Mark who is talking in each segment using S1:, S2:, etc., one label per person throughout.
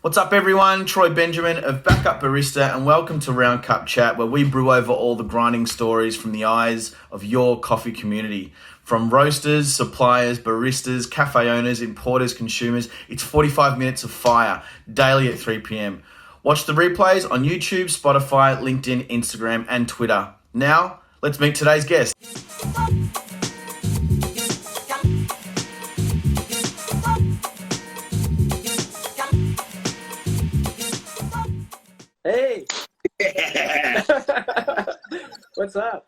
S1: What's up, everyone? Troy Benjamin of Backup Barista, and welcome to Round Cup Chat, where we brew over all the grinding stories from the eyes of your coffee community. From roasters, suppliers, baristas, cafe owners, importers, consumers, it's 45 minutes of fire daily at 3 p.m. Watch the replays on YouTube, Spotify, LinkedIn, Instagram, and Twitter. Now, let's meet today's guest.
S2: Hey,
S3: Yeah.
S2: what's up?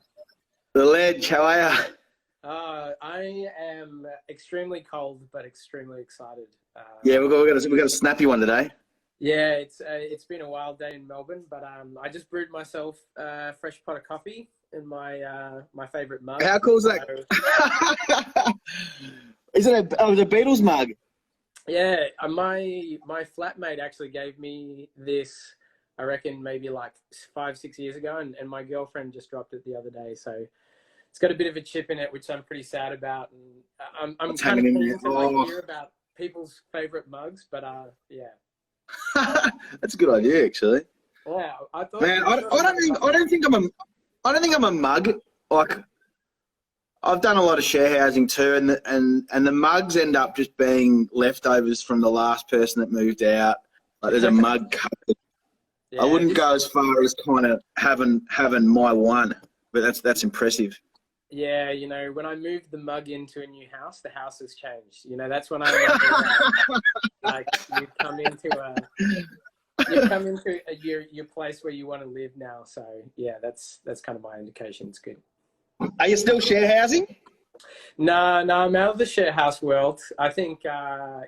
S3: The ledge, how are you?
S2: I am extremely cold, but extremely excited.
S3: Yeah, we've got a snappy one today.
S2: Yeah, it's been a wild day in Melbourne, but I just brewed myself a fresh pot of coffee in my favorite mug.
S3: How cool is that?
S2: So,
S3: Is it a Beatles mug?
S2: yeah, my flatmate actually gave me this. I reckon maybe like 5, 6 years ago, and my girlfriend just dropped it the other day. So it's got a bit of a chip in it, which I'm pretty sad about. And I'm
S3: What's
S2: kind of
S3: hanging in
S2: keen
S3: there?
S2: to like
S3: Oh.
S2: hear about people's favorite mugs, but yeah.
S3: That's a good idea, actually.
S2: Yeah, I thought.
S3: Man, I don't think I'm a mug. Like, I've done a lot of share housing too, and the mugs end up just being leftovers from the last person that moved out. Like, there's a mug cupboard.
S2: Yeah,
S3: I wouldn't go as far as kind of having my one, but that's impressive.
S2: Yeah, when I moved the mug into a new house, the house has changed. That's when I remember, like you come into your place where you want to live now. So yeah, that's kind of my indication. It's good.
S3: Are you still share housing?
S2: No, I'm out of the share house world. I think, I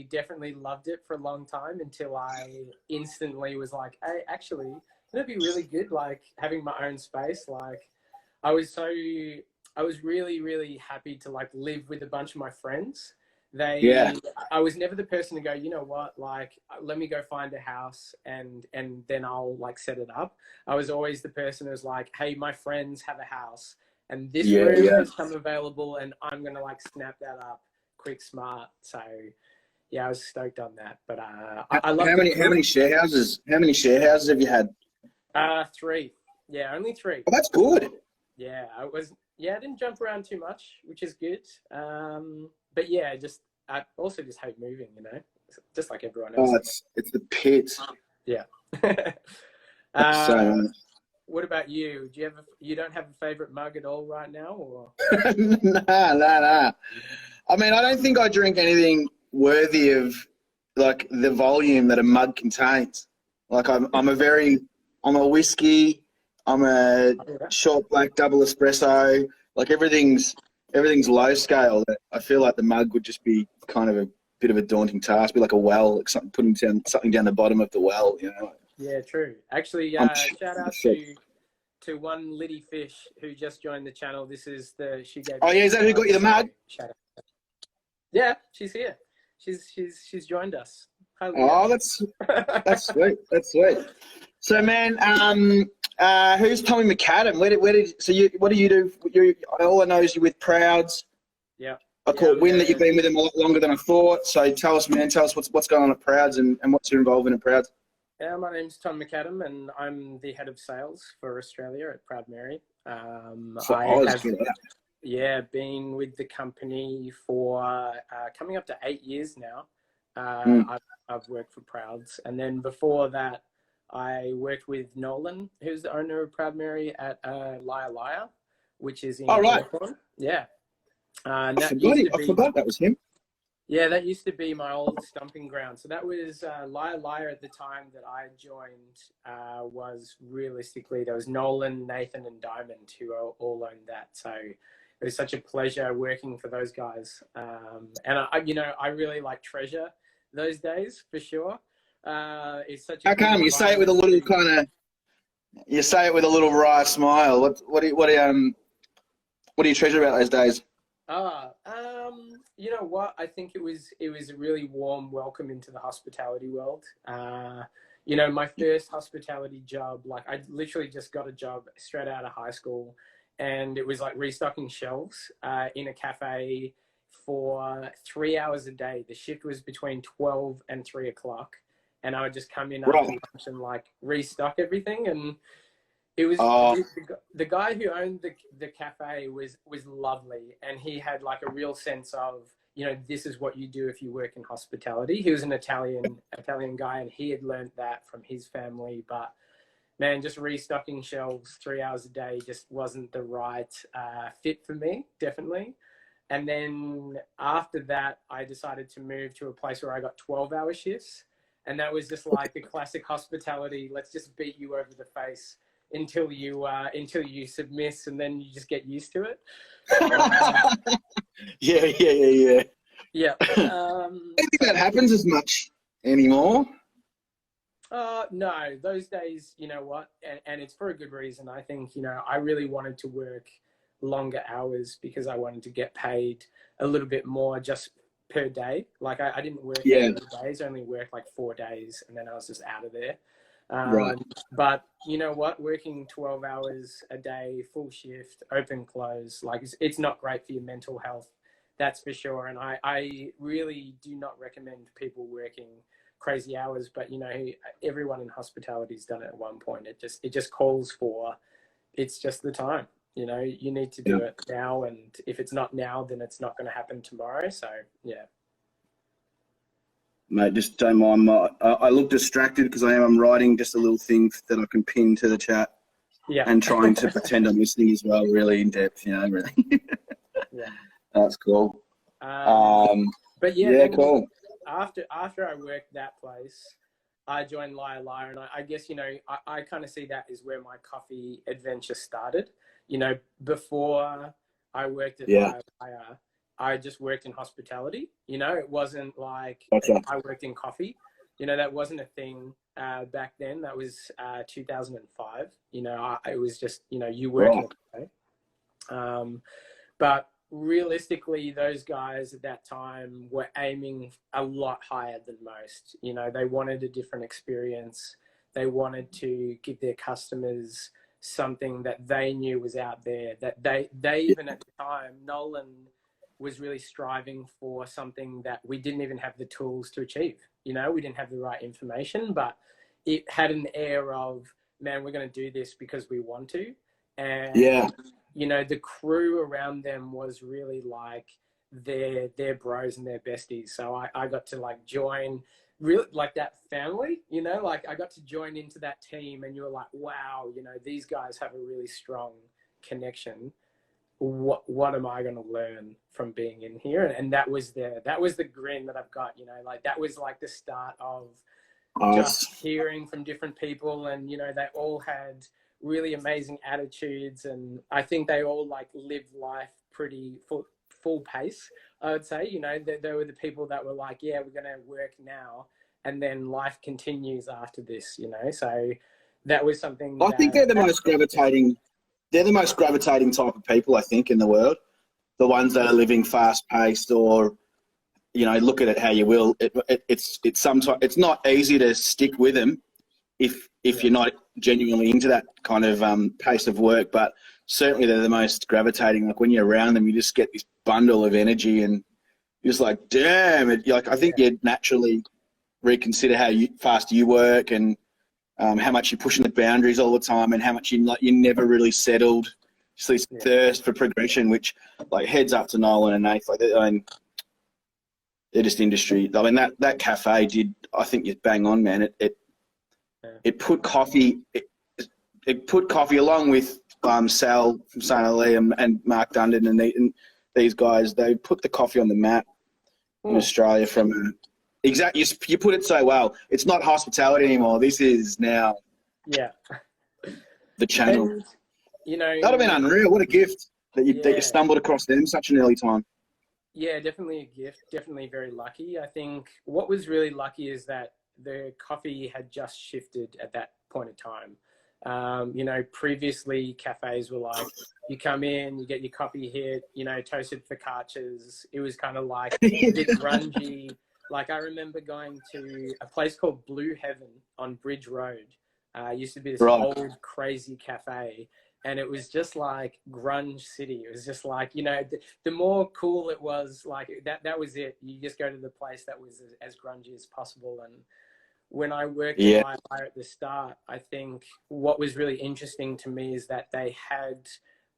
S2: definitely loved it for a long time until I instantly was like, hey, actually, it'd be really good, like, having my own space. Like, I was really, really happy to, like, live with a bunch of my friends.
S3: Yeah.
S2: I was never the person to go, you know what, like, let me go find a house and then I'll, like, set it up. I was always the person who was like, hey, my friends have a house and this room has come available and I'm going to like snap that up quick, smart. So yeah, I was stoked on that, but I love
S3: How many share houses have you had?
S2: 3. Yeah, only 3.
S3: Oh, that's good.
S2: Yeah, I didn't jump around too much, which is good. But yeah, I also just hate moving, just like everyone else.
S3: Oh, it's the pits.
S2: Yeah.
S3: So nice.
S2: What about you? You don't have a favorite mug at all right now, or?
S3: Nah. I mean, I don't think I drink anything worthy of like the volume that a mug contains. Like I'm a whiskey. I'm a short black double espresso. Like everything's low scale. I feel like the mug would just be kind of a bit of a daunting task. Be like a well, like putting something down the bottom of the well.
S2: Yeah, true. Actually, shout out to one Liddy Fish who just joined the channel. This is she gave.
S3: Oh yeah, is that who got you the mug?
S2: Shout out. Yeah, she's here. She's joined us.
S3: Oh, that's sweet. That's sweet. So, man, who's Tommy McAdam? What do you do? All I know is you're with Prouds.
S2: Yeah.
S3: I caught wind that you've been with them a lot longer than I thought. So tell us, man. Tell us what's going on at Prouds and what's your involvement at Prouds.
S2: Yeah, my name's Tom McAdam, and I'm the head of sales for Australia at Proud Mary. Been with the company for coming up to 8 years now. I've worked for Prouds, and then before that, I worked with Nolan, who's the owner of Proud Mary at Liar, which is in Hawthorne. Yeah.
S3: I forgot that was him.
S2: Yeah, that used to be my old stomping ground. So that was Liar at the time that I joined. Was realistically there was Nolan, Nathan, and Diamond who all owned that. So it was such a pleasure working for those guys. And I really like treasure those days for sure. It's such.
S3: How come you say it with a little You say it with a little wry smile. What do you treasure about those days?
S2: You know what? I think it was a really warm welcome into the hospitality world. My first hospitality job, like I literally just got a job straight out of high school, and it was like restocking shelves in a cafe for 3 hours a day. The shift was between 12 and 3 o'clock. And I would just come in after
S3: Right.
S2: lunch and like restock everything. And it was the guy who owned the cafe was lovely. And he had like a real sense of, you know, this is what you do if you work in hospitality. He was an Italian guy, and he had learned that from his family. But man, just restocking shelves 3 hours a day just wasn't the right fit for me, definitely. And then after that, I decided to move to a place where I got 12-hour shifts. And that was just like the classic hospitality. Let's just beat you over the face until you submit, and then you just get used to it.
S3: Yeah.
S2: Yeah.
S3: I don't think that happens as much anymore.
S2: No, those days, you know what, and it's for a good reason. I think, you know, I really wanted to work longer hours because I wanted to get paid a little bit more just per day. Like I didn't work every days, I only worked like 4 days, and then I was just out of there.
S3: Right.
S2: But you know what, working 12 hours a day, full shift, open, close, like it's not great for your mental health. That's for sure. And I really do not recommend people working crazy hours, but you know, everyone in hospitality's done it at one point. It just calls for, it's just the time, you know, you need to do it now. And if it's not now, then it's not going to happen tomorrow. So yeah.
S3: Mate, just don't mind. I look distracted because I'm writing just a little thing that I can pin to the chat.
S2: Yeah.
S3: And trying to pretend I'm listening as well, really in depth, you know, really.
S2: Yeah.
S3: That's cool.
S2: But yeah,
S3: cool.
S2: After I worked that place, I joined Liar Liar, and I guess, you know, I kind of see that as where my coffee adventure started. You know, before I worked at Liar Liar, I just worked in hospitality. You know, it wasn't like I worked in coffee. You know, that wasn't a thing back then. That was 2005. You know, it was just, you know, you work in a cafe. But realistically, those guys at that time were aiming a lot higher than most. You know, they wanted a different experience. They wanted to give their customers something that they knew was out there, that they even at the time, Nolan was really striving for something that we didn't even have the tools to achieve. You know, we didn't have the right information, but it had an air of, man, we're going to do this because we want to. And you know, the crew around them was really like their bros and their besties. So I got to like join really like that family, you know, like I got to join into that team, and you were like, wow, you know, these guys have a really strong connection. What am I going to learn from being in here? And that was the grin that I've got, you know, like that was like the start of just hearing from different people. And, you know, they all had really amazing attitudes, and I think they all like lived life pretty full pace, I would say. You know, they were the people that were like, yeah, we're going to work now, and then life continues after this, you know. So that was something
S3: I think they're the most gravitating type of people, I think, in the world. The ones that are living fast paced, or, you know, look at it how you will. It's sometimes it's not easy to stick with them if you're not genuinely into that kind of pace of work, but certainly they're the most gravitating. Like when you're around them, you just get this bundle of energy, and you're just like, damn it. Like, I think you'd naturally reconsider how fast you work, and how much you're pushing the boundaries all the time, and how much you never really settled. Just this thirst for progression, which, like, heads up to Nolan and Nath. Like, they're just industry. I mean, that cafe did. I think you bang on, man. It put coffee. It put coffee along with Sal from St. Ali and Mark Dundon and these guys. They put the coffee on the map in Australia from. Exactly, you put it so well. It's not hospitality anymore. This is now the channel.
S2: And, you know,
S3: that would have been unreal. What a gift that you stumbled across them such an early time.
S2: Yeah, definitely a gift. Definitely very lucky. I think what was really lucky is that the coffee had just shifted at that point in time. You know, previously cafes were like, you come in, you get your coffee hit, you know, toasted focaccias. It was kind of like a bit grungy. Like, I remember going to a place called Blue Heaven on Bridge Road. It used to be this old, crazy cafe. and it was just like grunge city. It was just like, you know, the more cool it was, like that was it. You just go to the place that was as grungy as possible. And when I worked in
S3: Yeah.
S2: Liar Liar at the start, I think what was really interesting to me is that they had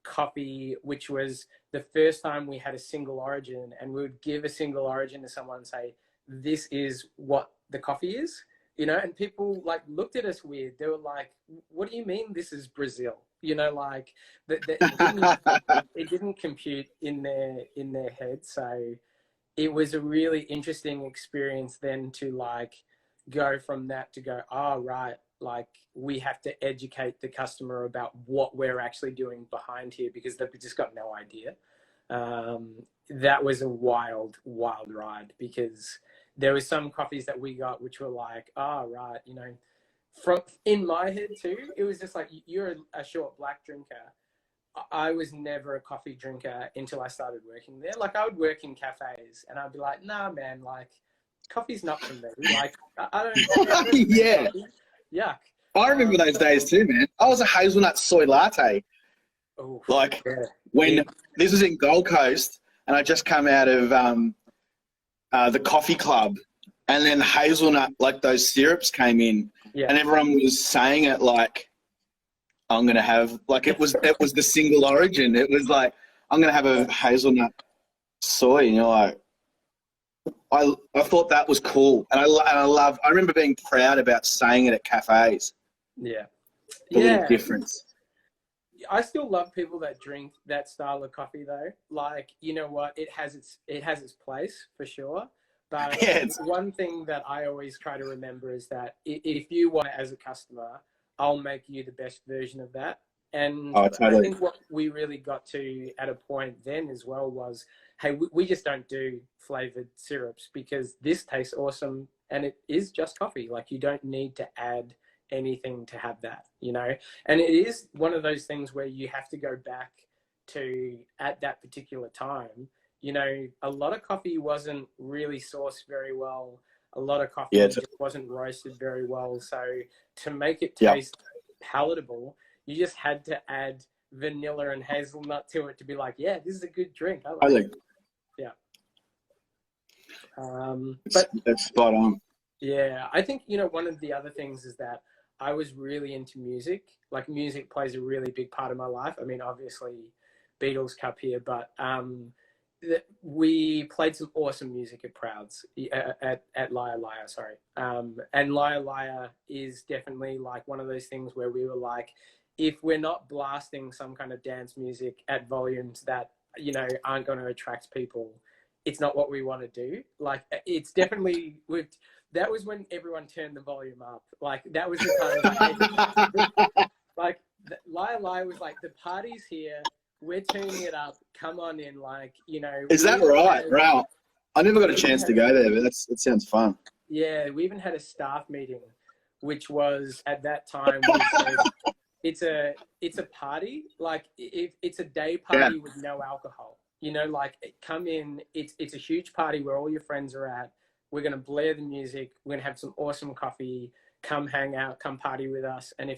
S2: coffee, which was the first time we had a single origin, and we would give a single origin to someone and say, this is what the coffee is, you know, and people like looked at us weird. They were like, what do you mean this is Brazil? You know, like it didn't compute in their head. So it was a really interesting experience then to like go from that to go, oh, right, like we have to educate the customer about what we're actually doing behind here, because they've just got no idea. That was a wild ride, because there were some coffees that we got which were like, oh, right, you know, from in my head too, it was just like, you're a short black drinker. I was never a coffee drinker until I started working there. Like I would work in cafes and I'd be like, nah, man, like coffee's not for me. Like I don't
S3: Yeah.
S2: coffee. Yuck.
S3: I remember those days too, man. I was a hazelnut soy latte.
S2: Oh,
S3: Like
S2: yeah.
S3: when this was in Gold Coast, and I just come out of the coffee club, and then hazelnut, like those syrups came in, and everyone was saying it like, I'm gonna have, like it was the single origin. It was like, I'm gonna have a hazelnut soy, and you're like, I thought that was cool, and I remember being proud about saying it at cafes.
S2: Yeah.
S3: The little difference.
S2: I still love people that drink that style of coffee though. Like, you know what, it has its place for sure. But one thing that I always try to remember is that if you want it as a customer, I'll make you the best version of that. And totally. I think what we really got to at a point then as well was, hey, we just don't do flavored syrups because this tastes awesome and it is just coffee. Like you don't need to add anything to have that, you know. And it is one of those things where you have to go back to at that particular time, you know, a lot of coffee wasn't really sourced very well, a lot of coffee just wasn't roasted very well, so to make it taste palatable, you just had to add vanilla and hazelnut to it to be like, yeah, this is a good drink. I like it. Yeah. But
S3: that's spot on.
S2: Yeah, I think, you know, one of the other things is that I was really into music. Like music plays a really big part of my life. I mean, obviously Beatles Cup here, but we played some awesome music at Prouds, at Liar Liar, sorry. And Liar Liar is definitely like one of those things where we were like, if we're not blasting some kind of dance music at volumes that, you know, aren't going to attract people, it's not what we want to do. Like it's definitely that was when everyone turned the volume up. Like that was the time. Like Liar Liar was like, the party's here, we're turning it up. Come on in, like, you know.
S3: Is that right? Wow. I never got a chance to go there, but it sounds fun.
S2: Yeah, we even had a staff meeting, which was at that time we said, it's a party, like it's a day party with no alcohol. You know, like come in, it's a huge party where all your friends are at. We're going to blare the music. We're going to have some awesome coffee. Come hang out, come party with us. And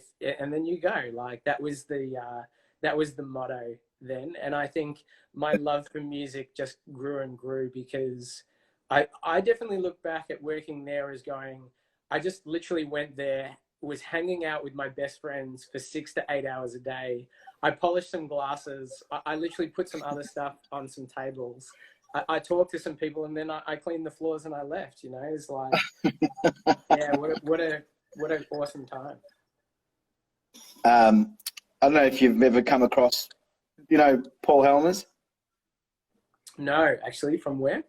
S2: then you go. Like that was the motto then. And I think my love for music just grew and grew because I definitely look back at working there as going, I just literally went there, was hanging out with my best friends for 6 to 8 hours a day. I polished some glasses. I literally put some other stuff on some tables. I talked to some people and then I cleaned the floors and I left, you know. It's like, yeah, what an awesome time.
S3: I don't know if you've ever come across, you know, Paul Helmers?
S2: No, actually, from where?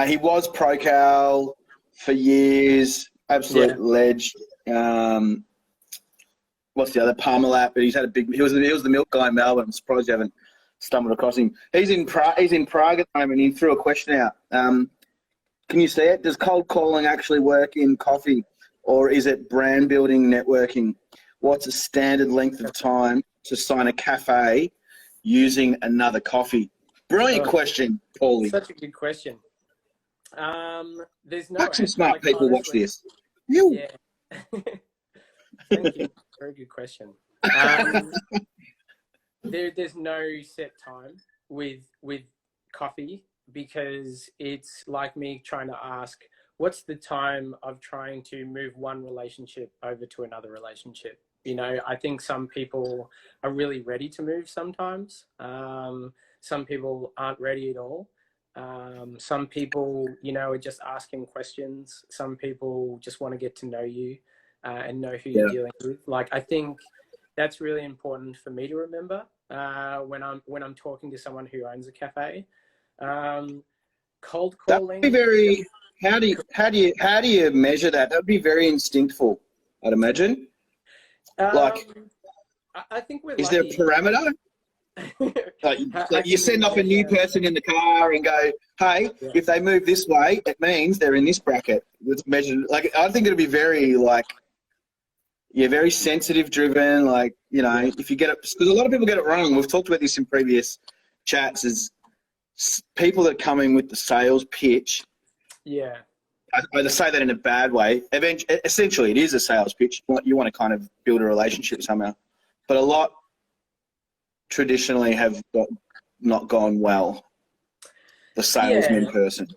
S3: He was ProCal for years, absolute ledge. What's the other? Parmalat, but he was the milk guy in Melbourne. I'm surprised you haven't stumbled across him. He's in Prague at the moment. He threw a question out. Can you see it? Does cold calling actually work in coffee, or is it brand building networking? What's a standard length of time to sign a cafe using another coffee? Brilliant question, Paulie.
S2: Such a good question. There's no
S3: some smart people
S2: honestly,
S3: watch this.
S2: Yeah. Thank you. Very good question. Um, there's no set time with coffee, because it's like me trying to ask, what's the time of trying to move one relationship over to another relationship? I think some people are really ready to move sometimes. Some people aren't ready at all. Some people, are just asking questions. Some people just want to get to know you and know who you're dealing with. Like, I think that's really important for me to remember when I'm talking to someone who owns a cafe. Cold calling.
S3: That'd be very. How do you measure that? That'd be very instinctful, I'd imagine. Like,
S2: I think we're
S3: is
S2: lucky.
S3: there a parameter? Like you send off a new person in the car and go, hey, if they move this way, it means they're in this bracket. Let's measure. Like, I think it'd be very very sensitive driven. Like, if you get it, because a lot of people get it wrong. We've talked about this in previous chats. Is people that come in with the sales pitch.
S2: Yeah.
S3: I say that in a bad way. Essentially, it is a sales pitch. You want to kind of build a relationship somehow. But a lot traditionally have not gone well, the salesman person.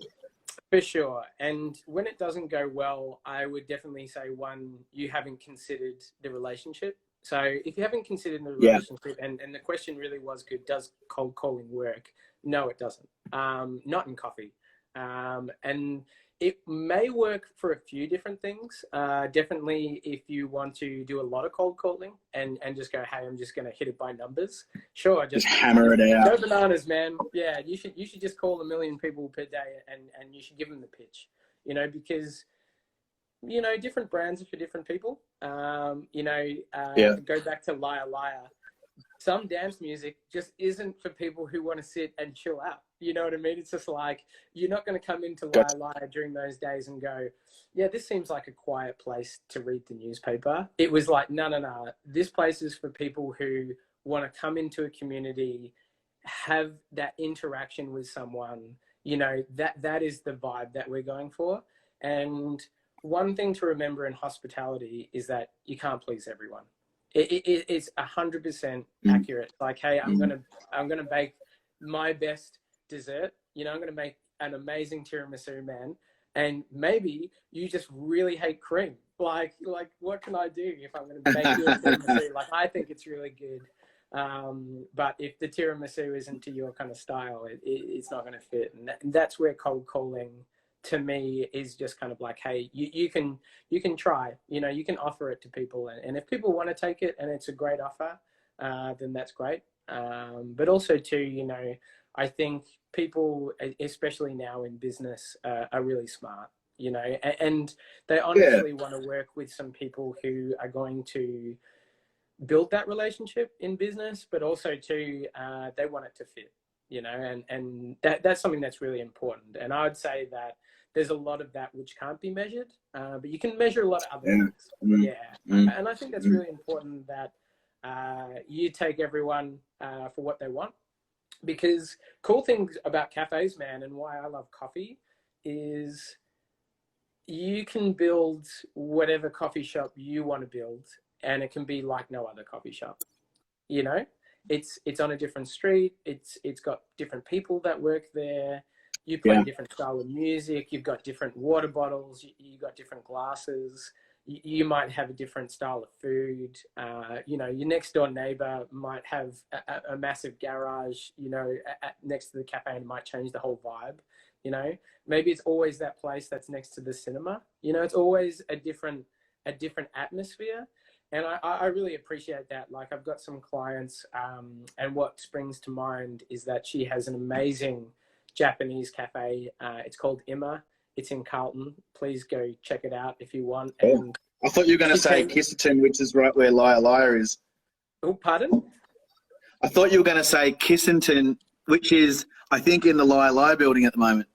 S2: For sure. And when it doesn't go well, I would definitely say, one, you haven't considered the relationship. So if you haven't considered the relationship, and the question really was good, does cold calling work? No, it doesn't. Not in coffee. And it may work for a few different things. Definitely if you want to do a lot of cold calling and just go, hey, I'm just going to hit it by numbers. Sure. Just
S3: hammer it out.
S2: Go bananas, man. Yeah. You should just call 1 million people per day and you should give them the pitch, because, different brands are for different people. Go back to Liar Liar. Some dance music just isn't for people who want to sit and chill out. You know what I mean? It's just like, you're not going to come into Liar Liar during those days and go, yeah, this seems like a quiet place to read the newspaper. It was like, no. This place is for people who want to come into a community, have that interaction with someone. That is the vibe that we're going for. And one thing to remember in hospitality is that you can't please everyone. It's 100% accurate. Like, hey, I'm gonna bake my best dessert. I'm gonna make an amazing tiramisu, man. And maybe you just really hate cream. Like what can I do if I'm gonna bake you a tiramisu? Like, I think it's really good. But if the tiramisu isn't to your kind of style, it's not gonna fit. And that's where cold calling, to me, is just kind of like, hey, you can try, you can offer it to people, and if people want to take it and it's a great offer, then that's great. But also too, I think people, especially now in business, are really smart, and they honestly want to work with some people who are going to build that relationship in business, but also too, they want it to fit, and that's something that's really important. And I would say that there's a lot of that which can't be measured, but you can measure a lot of other things. And I think that's really important, that you take everyone for what they want. Because cool things about cafes, man, and why I love coffee, is you can build whatever coffee shop you want to build, and it can be like no other coffee shop. It's on a different street. It's got different people that work there. You play different style of music. You've got different water bottles. You got different glasses. You might have a different style of food. Your next door neighbor might have a massive garage, next to the cafe, and it might change the whole vibe. Maybe it's always that place that's next to the cinema. It's always a different atmosphere. And I really appreciate that. Like, I've got some clients, and what springs to mind is that she has an amazing Japanese cafe. It's called Emma. It's in Carlton. Please go check it out if you want. And
S3: I thought you were going to say Kisserton, which is right where Liar Liar is.
S2: Oh, pardon?
S3: I thought you were going to say Kissington, which is, I think, in the Liar Liar building at the moment.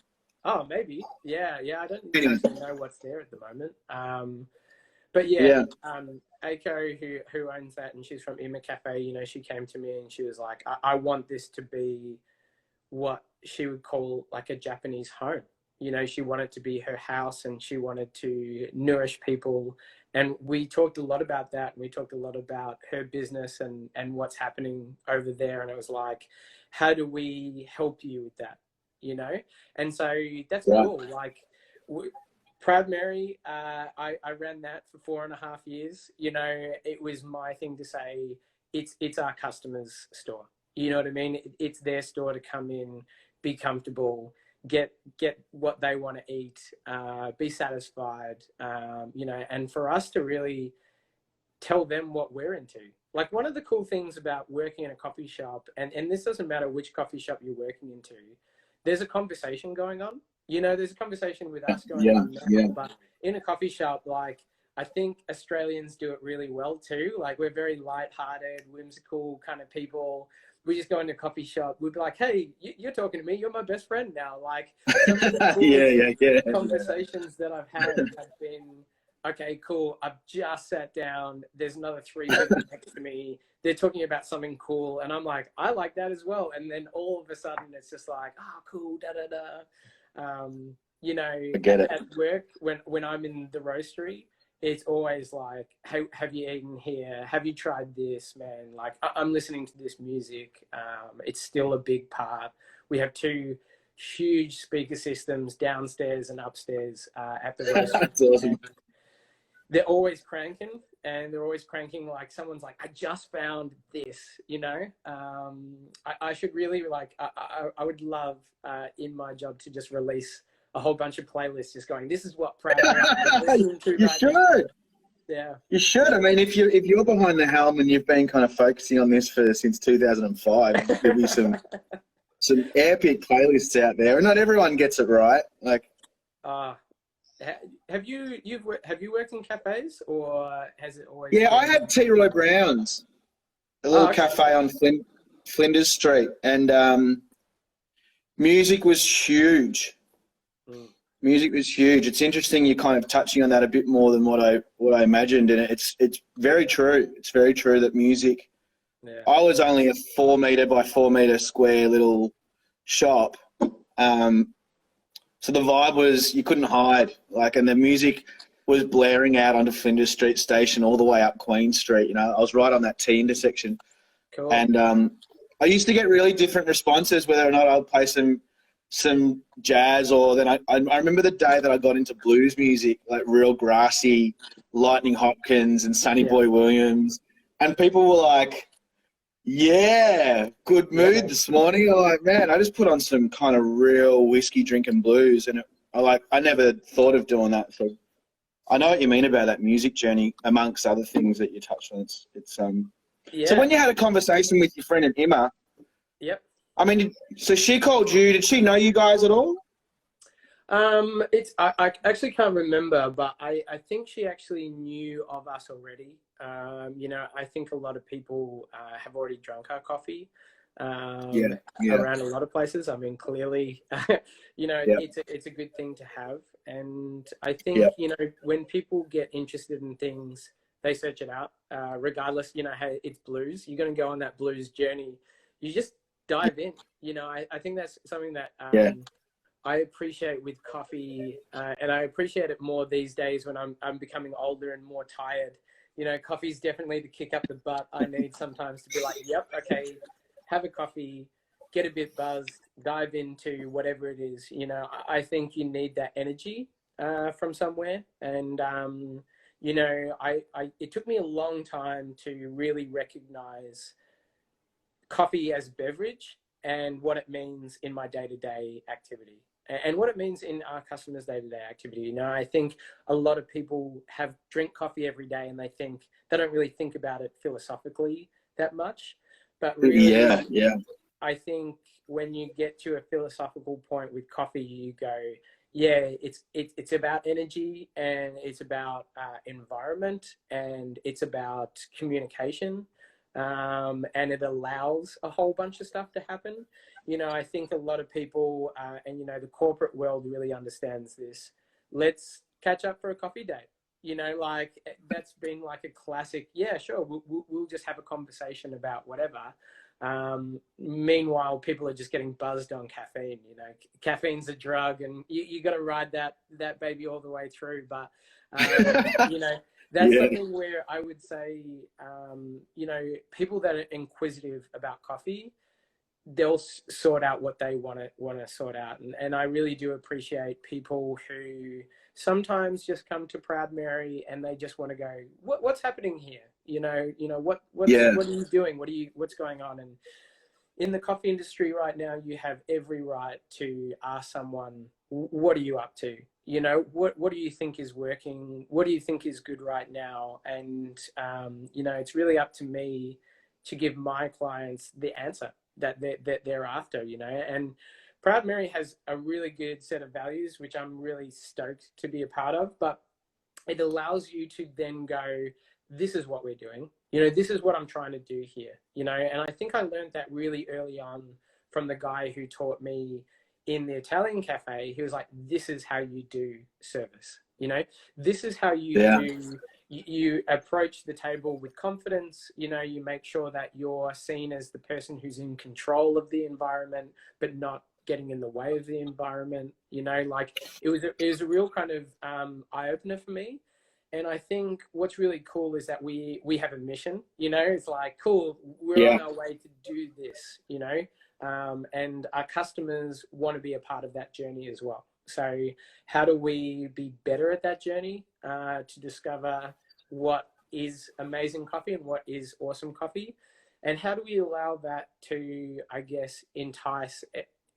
S2: Oh, maybe. Yeah. I don't actually know what's there at the moment. But Aiko, who owns that, and she's from Emma Cafe, she came to me and she was like, I want this to be what she would call like a Japanese home. You know, she wanted to be her house and she wanted to nourish people. And we talked a lot about that. We talked a lot about her business and what's happening over there. And it was like, how do we help you with that? You know? And so that's
S3: Yeah.
S2: cool. Like, Proud Mary, I ran that for 4.5 years. You know, it was my thing to say, it's our customers' store. You know what I mean? It's their store to come in, be comfortable, get what they want to eat, be satisfied, you know, and for us to really tell them what we're into. Like, one of the cool things about working in a coffee shop, and this doesn't matter which coffee shop you're working into, there's a conversation going on. You know, there's a conversation with us going
S3: Yeah,
S2: on now,
S3: yeah.
S2: but in a coffee shop, like, I think Australians do it really well too. Like, we're very light-hearted, whimsical kind of people. We just go into a coffee shop. We'd be like, "Hey, you're talking to me. You're my best friend now." Like, some of the
S3: Yeah.
S2: conversations that I've had have been, okay, cool. I've just sat down. There's another three people next to me. They're talking about something cool, and I'm like, I like that as well. And then all of a sudden, it's just like, oh, cool, da da da. You know,
S3: I get it.
S2: at work when I'm in the roastery, it's always like, hey, have you eaten here? Have you tried this, man? Like, I'm listening to this music. It's still a big part. We have two huge speaker systems downstairs and upstairs at the roastery.
S3: That's awesome.
S2: They're always cranking, and they're always cranking. Like, someone's like, I just found this, you know. I should really, like, I would love in my job to just release a whole bunch of playlists just going, this is what Proud listening to
S3: You
S2: right
S3: should.
S2: now. Yeah.
S3: You should. I mean, if you're behind the helm and you've been kind of focusing on this since 2005, there'll be some epic playlists out there, and not everyone gets it right. Like,
S2: have you worked in cafes, or has it always?
S3: yeah,
S2: been...
S3: I had T. Roy Brown's, a little
S2: okay.
S3: cafe on Flinders Street, and music was huge. Music was huge. It's interesting you're kind of touching on that a bit more than what I imagined, and it's very true. It's very true that music.
S2: Yeah.
S3: I was only a 4 meter by 4 meter square little shop, so the vibe was you couldn't hide. Like, and the music was blaring out onto Flinders Street Station all the way up Queen Street. You know, I was right on that T intersection,
S2: Cool.
S3: and I used to get really different responses whether or not I'd play some jazz, or then I remember the day that I got into blues music, like real grassy, Lightning Hopkins and Sonny Boy Williams, and people were like, yeah, good mood this morning. I'm like, man, I just put on some kind of real whiskey drinking blues, and I never thought of doing that. So I know what you mean about that music journey, amongst other things that you touched on. So when you had a conversation with your friend Emma,
S2: yep.
S3: I mean, so she called you. Did she know you guys at all?
S2: I actually can't remember, but I think she actually knew of us already. You know, I think a lot of people have already drunk our coffee around a lot of places. I mean, clearly, you know, it's a good thing to have. And I think, you know, when people get interested in things, they search it out, regardless, you know, hey, it's blues. You're going to go on that blues journey. You just dive in. You know, I think that's something that I appreciate with coffee, and I appreciate it more these days when I'm becoming older and more tired. You know, coffee's definitely the kick up the butt I need sometimes to be like, yep, okay, have a coffee, get a bit buzzed, dive into whatever it is. You know, I think you need that energy from somewhere. And, you know, it took me a long time to really recognize coffee as a beverage and what it means in my day-to-day activity and what it means in our customers' day-to-day activity. You know, I think a lot of people drink coffee every day, and they don't really think about it philosophically that much. But really, I think when you get to a philosophical point with coffee, you go, yeah, it's about energy, and it's about environment, and it's about communication. And it allows a whole bunch of stuff to happen. You know, I think a lot of people, and, you know, the corporate world really understands this. Let's catch up for a coffee date. You know, like, that's been like a classic, yeah, sure, we'll just have a conversation about whatever. Meanwhile, people are just getting buzzed on caffeine. You know, caffeine's a drug, and you got to ride that baby all the way through. But you know, that's
S3: Yeah.
S2: something where I would say, you know, people that are inquisitive about coffee, they'll sort out what they want to sort out, and I really do appreciate people who sometimes just come to Proud Mary and they just want to go, what's happening here? What
S3: Yeah.
S2: are you doing? What's going on? And in the coffee industry right now, you have every right to ask someone, what are you up to? You know, what do you think is working? What do you think is good right now? And you know, it's really up to me to give my clients the answer that they're after, you know. And Proud Mary has a really good set of values, which I'm really stoked to be a part of, but it allows you to then go, this is what we're doing. You know, this is what I'm trying to do here, you know. And I think I learned that really early on from the guy who taught me in the Italian cafe. He was like, this is how you do service, you know, this is how you
S3: Yeah.
S2: do, you approach the table with confidence. You know, you make sure that you're seen as the person who's in control of the environment, but not getting in the way of the environment. You know, like it was a real kind of eye opener for me. And I think what's really cool is that we have a mission. You know, it's like, cool, we're on our way to do this, you know, and our customers want to be a part of that journey as well. So how do we be better at that journey to discover what is amazing coffee and what is awesome coffee? And how do we allow that to, I guess, entice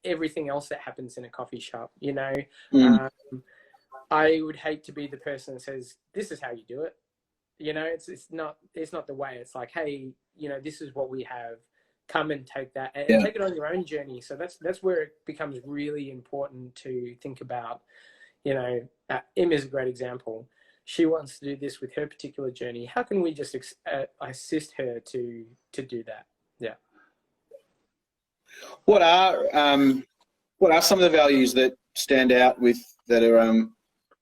S2: everything else that happens in a coffee shop? You know, I would hate to be the person that says, this is how you do it. You know, it's not the way. It's like, hey, you know, this is what we have. Come and take that and take it on your own journey. So that's where it becomes really important to think about. You know, Im is a great example. She wants to do this with her particular journey. How can we just assist her to do that? Yeah.
S3: What are some of the values that stand out with that are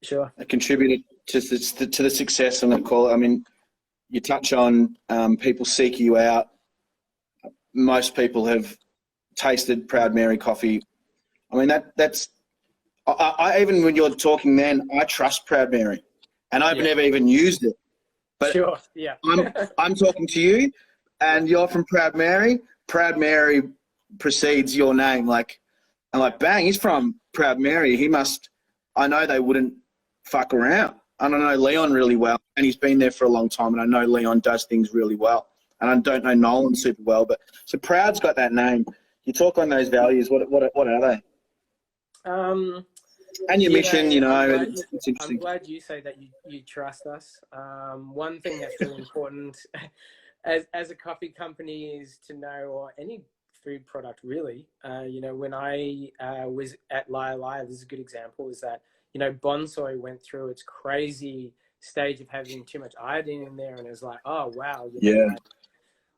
S2: Sure.
S3: contributed to the success? I'm going to call it. I mean, you touch on people seek you out. Most people have tasted Proud Mary coffee. I mean, that's I even when you're talking then, I trust Proud Mary, and I've never even used it. But
S2: sure, yeah.
S3: I'm talking to you, and you're from Proud Mary. Proud Mary precedes your name. Like, I'm like, bang, he's from Proud Mary. He must. I know they wouldn't fuck around. And I know Leon really well, and he's been there for a long time, and I know Leon does things really well. And I don't know Nolan super well, but so Proud's got that name. You talk on those values. What are they? And your mission, you know, it's interesting.
S2: I'm glad you say that you trust us. One thing that's really important as a coffee company is to know, or any food product really, you know, when I was at Liar, this is a good example, is that, you know, Bonsai went through its crazy stage of having too much iodine in there, and it was like, oh, wow, you know, like,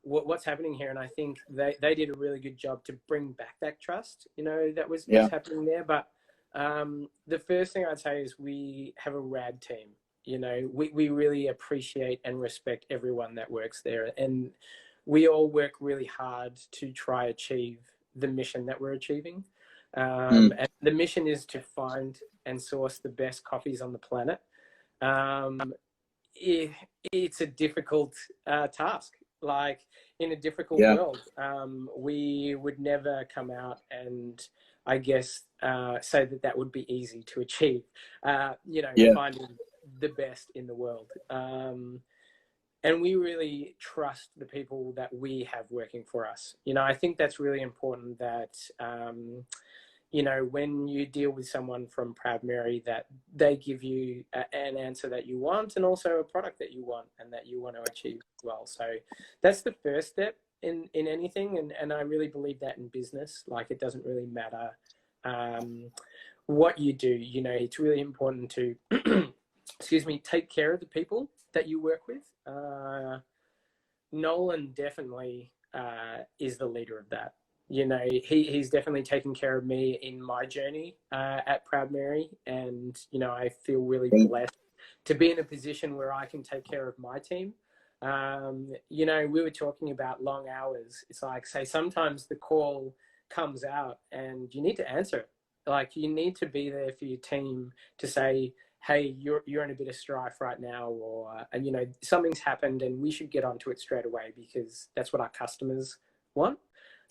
S2: what's happening here? And I think they did a really good job to bring back that trust, you know, that was happening there. But the first thing I'd say is we have a rad team. You know, we really appreciate and respect everyone that works there. And we all work really hard to try achieve the mission that we're achieving. And the mission is to find and source the best coffees on the planet. It's a difficult task. Like, in a difficult world, we would never come out and, I guess, say that would be easy to achieve, you know, finding the best in the world. And we really trust the people that we have working for us. You know, I think that's really important that, you know, when you deal with someone from Proud Mary, that they give you an answer that you want, and also a product that you want and that you want to achieve as well. So that's the first step in anything. And I really believe that in business. Like, it doesn't really matter what you do. You know, it's really important to, excuse me, take care of the people that you work with. Nolan definitely is the leader of that. You know, he's definitely taken care of me in my journey at Proud Mary. And, you know, I feel really blessed to be in a position where I can take care of my team. You know, we were talking about long hours. It's like, say, sometimes the call comes out and you need to answer it. Like, you need to be there for your team to say, hey, you're in a bit of strife right now, or and you know, something's happened and we should get onto it straight away because that's what our customers want.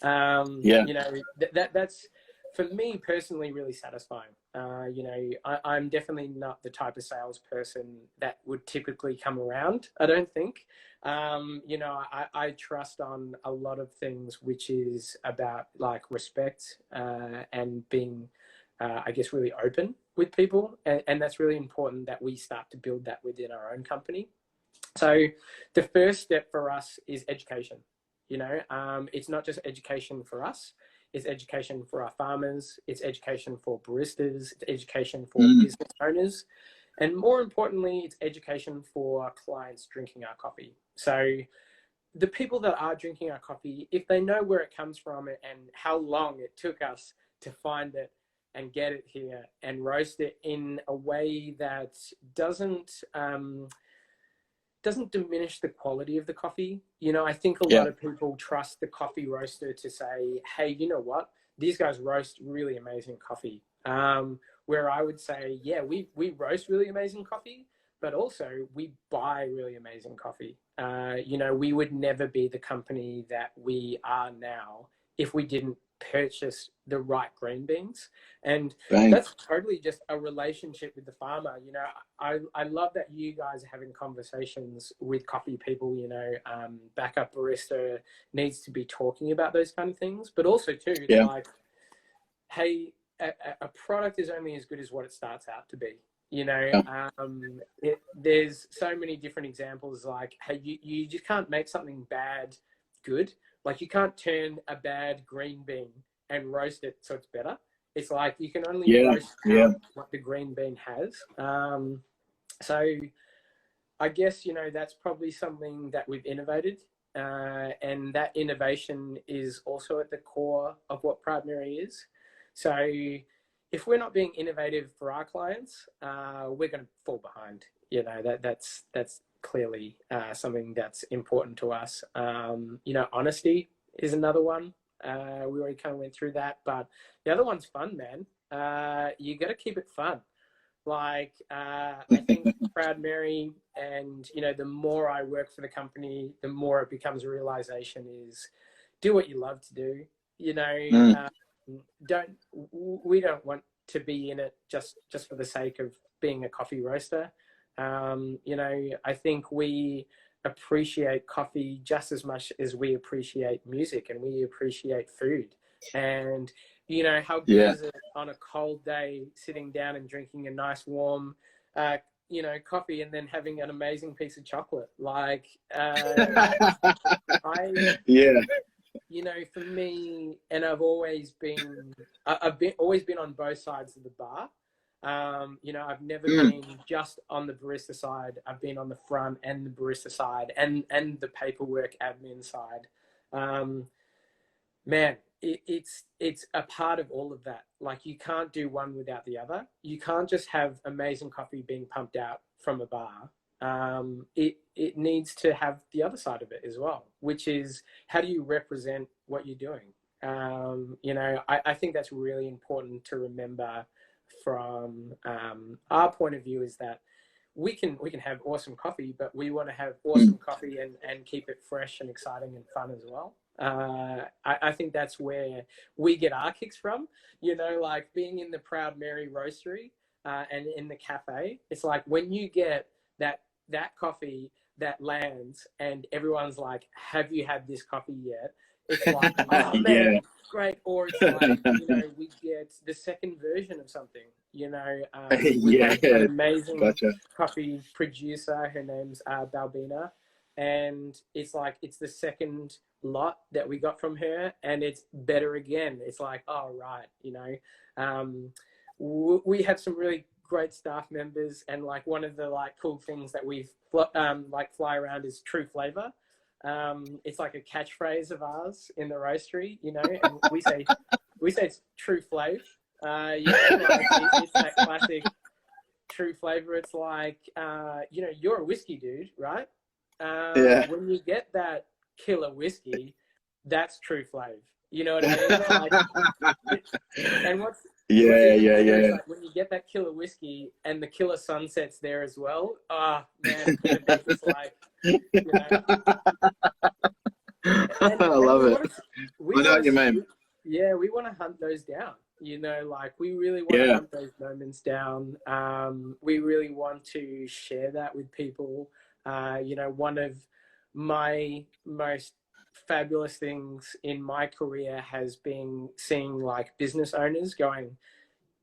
S3: Yeah.
S2: You know, that's for me personally really satisfying. You know, I'm definitely not the type of salesperson that would typically come around, I don't think. You know, I trust on a lot of things, which is about like respect and being, I guess, really open with people. And that's really important that we start to build that within our own company. So the first step for us is education. You know, it's not just education for us, it's education for our farmers, it's education for baristas, it's education for business owners, and more importantly, it's education for clients drinking our coffee. So the people that are drinking our coffee, if they know where it comes from and how long it took us to find it and get it here and roast it in a way that doesn't diminish the quality of the coffee. You know, I think a lot of people trust the coffee roaster to say, hey, you know what? These guys roast really amazing coffee. Where I would say, yeah, we roast really amazing coffee, but also we buy really amazing coffee. You know, we would never be the company that we are now if we didn't purchase the right green beans. And that's totally just a relationship with the farmer. You know, I love that you guys are having conversations with coffee people. You know, Backup Barista needs to be talking about those kind of things, but also too, like, hey, a product is only as good as what it starts out to be. You know, there's so many different examples. Like, hey, you just can't make something bad good. Like, you can't turn a bad green bean and roast it so it's better. It's like you can only roast out what the green bean has. So I guess, you know, that's probably something that we've innovated. And that innovation is also at the core of what Proud Mary is. So if we're not being innovative for our clients, we're going to fall behind. You know, that's clearly something that's important to us. You know, honesty is another one. We already kind of went through that, but the other one's fun, man. You got to keep it fun. Like, I think Proud Mary, and, you know, the more I work for the company, the more it becomes a realization is do what you love to do. You know, we don't want to be in it just for the sake of being a coffee roaster. You know, I think we appreciate coffee just as much as we appreciate music and we appreciate food. And, you know, how good is it on a cold day sitting down and drinking a nice warm, you know, coffee and then having an amazing piece of chocolate? Like, you know, for me, and I've always been on both sides of the bar. You know, I've never been just on the barista side. I've been on the front and the barista side and the paperwork admin side. Man, it's a part of all of that. Like, you can't do one without the other. You can't just have amazing coffee being pumped out from a bar. It needs to have the other side of it as well, which is how do you represent what you're doing? You know, I think that's really important to remember from our point of view, is that we can have awesome coffee, but we want to have awesome coffee and keep it fresh and exciting and fun as well. I think that's where we get our kicks from, you know, like being in the Proud Mary roastery and in the cafe. It's like when you get that coffee that lands and everyone's like, have you had this coffee yet? It's like, oh man, great. Or it's like, you know, we get the second version of something, you know. We have an amazing coffee producer. Her name's Balbina. And it's like, it's the second lot that we got from her and it's better again. It's like, oh, right, you know. We have some really great staff members, and like one of the like cool things that we've like fly around is True Flavor. It's like a catchphrase of ours in the roastery, you know, and we say it's True Flav. You know, like it's that classic True Flavor. It's like, you know, you're a whiskey dude, right?
S3: Yeah.
S2: when you get that killer whiskey, that's true flave. You know what I mean? Like, and what's
S3: Yeah,
S2: even
S3: yeah,
S2: better is
S3: yeah.
S2: like when you get that killer whiskey and the killer sunset's there as well. Ah, man, couldn't be just like, you know.
S3: I
S2: And
S3: love
S2: we
S3: it.
S2: want to,
S3: I know what you mean.
S2: yeah, we want to hunt those down. You know, like we really want to
S3: Yeah.
S2: hunt those moments down. We really want to share that with people. You know, one of my most fabulous things in my career has been seeing like business owners going,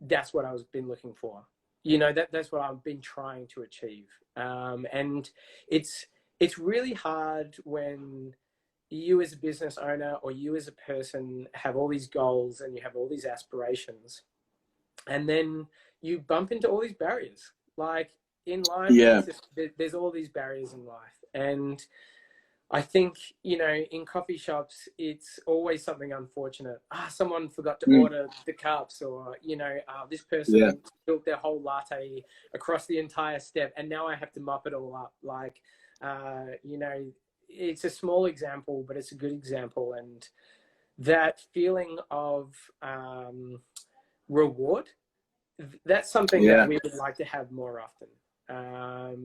S2: that's what I've been looking for. You know, that's what I've been trying to achieve. And it's it's really hard when you as a business owner or you as a person have all these goals and you have all these aspirations, and then you bump into all these barriers. Like in life,
S3: Yeah.
S2: it's just there's all these barriers in life, and I think, you know, in coffee shops, it's always something unfortunate. Someone forgot to
S3: Mm.
S2: order the cups, or, you know, this
S3: Yeah.
S2: person spilled their whole latte across the entire step, and now I have to mop it all up. Like, you know, it's a small example, but it's a good example. And that feeling of reward, that's something that
S3: Yeah.
S2: we would like to have more often.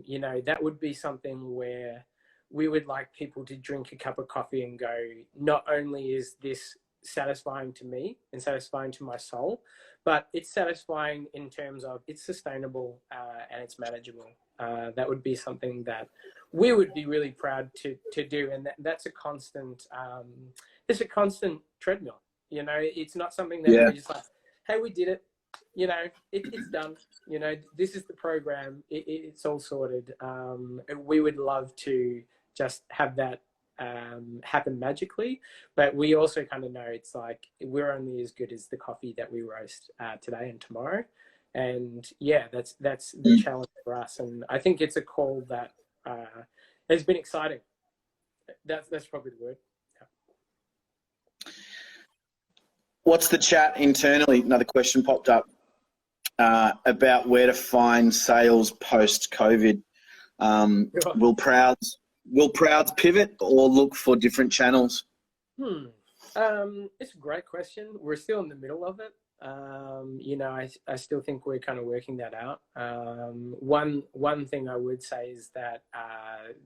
S2: You know, that would be something where we would like people to drink a cup of coffee and go, not only is this satisfying to me and satisfying to my soul, but it's satisfying in terms of it's sustainable and it's manageable. That would be something that we would be really proud to do. And that's a constant, it's a constant treadmill. You know, it's not something that
S3: Yeah.
S2: we're just like, hey, we did it. You know, it's done. You know, this is the program. It's all sorted. We would love to just have that happen magically, but we also kind of know it's like we're only as good as the coffee that we roast today and tomorrow. And yeah, that's the
S3: Mm.
S2: challenge for us. And I think it's a call that has been exciting. That's probably the word.
S3: What's the chat internally? Another question popped up about where to find sales post COVID.
S2: Yeah.
S3: Will Prouds pivot or look for different channels?
S2: It's a great question. We're still in the middle of it. You know, I still think we're kind of working that out. One thing I would say is that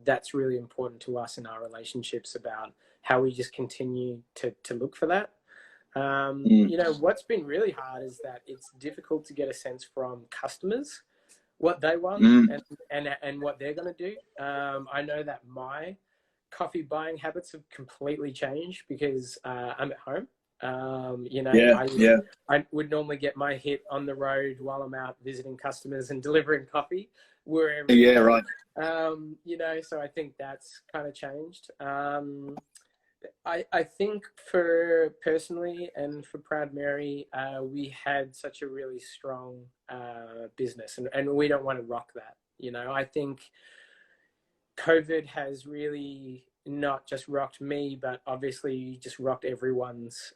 S2: that's really important to us in our relationships about how we just continue to look for that. You know, what's been really hard is that it's difficult to get a sense from customers what they want and what they're going to do. I know that my coffee buying habits have completely changed because I'm at home. You know,
S3: Yeah, yeah,
S2: I would normally get my hit on the road while I'm out visiting customers and delivering coffee wherever it
S3: yeah,
S2: is.
S3: right.
S2: You know, so I think that's kind of changed. I think for personally and for Proud Mary, we had such a really strong business, and we don't want to rock that. You know, I think COVID has really not just rocked me, but obviously just rocked everyone's